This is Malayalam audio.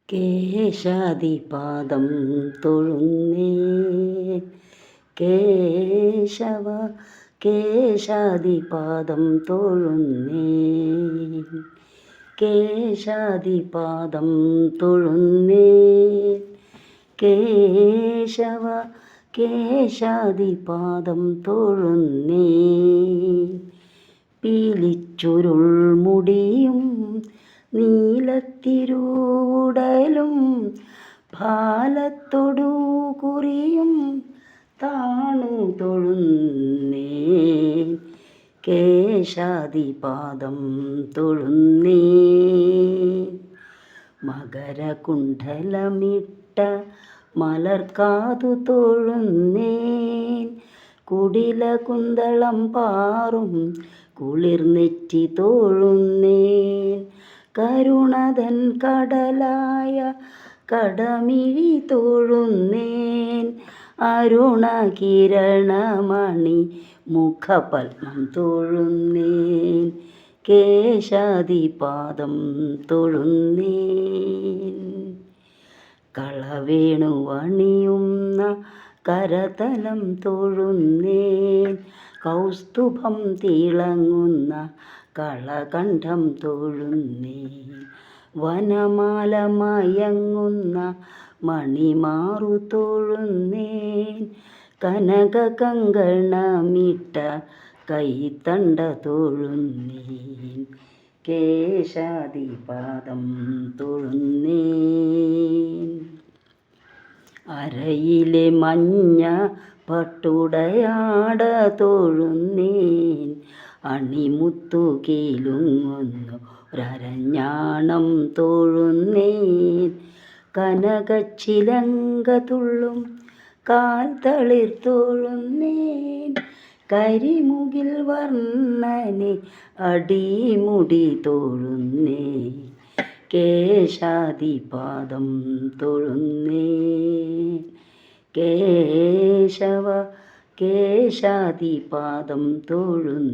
കേശാദിപാദം തൊഴുന്നേ കേശവ കേശാദിപാദം തൊഴുന്നേ കേശാദിപാദം തൊഴുന്നേ കേശവ കേശാദിപാദം തൊഴുന്നേ പീലിച്ചുരുൾ മുടിയും നീലത്തിരൂടലും ഭാലത്തൊടു കുറിയും താണു തൊഴുന്നേ കേശാദിപാദം തൊഴുന്നേ മകരകുണ്ഡലമിട്ട മലർക്കാതു തൊഴുന്നേൻ കുടില കുന്തളം പാറും കുളിർനെറ്റി തൊഴുന്നേൻ കരുണതൻ കടലായ കടമിഴി തൊഴുന്നേൻ അരുണകിരണമണി മുഖപത്മം തൊഴുന്നേൻ കേശാദിപാദം തൊഴുന്നേൻ കളവേണുവണിയുന്ന കരതലം തൊഴുന്നേൻ കൗസ്തുഭം തിളങ്ങുന്ന കളകണ്ഠം തൊഴുന്നേൻ വനമാല മയങ്ങുന്ന മണിമാറു തൊഴുന്നേൻ കനക കങ്കണമിട്ട കൈത്തണ്ട തൊഴുന്നേൻ കേശാദിപാദം തൊഴുന്നേൻ അരയിലെ മഞ്ഞ പട്ടുടയാട തൊഴുന്നേൻ അണിമുത്തു കീലുങ്ങുന്നു ഒരഞ്ഞാണം തൊഴുന്നേൻ കനകച്ചിലങ്ക തുള്ളും കാൽ തളിർ തൊഴുന്നേൻ കരിമുകിൽ വർണ്ണനെ അടിമുടി തൊഴുന്നേൻ കേശാദിപാദം തൊഴുന്നേൻ കേശവ കേശാദിപാദം തൊഴുന്നേൻ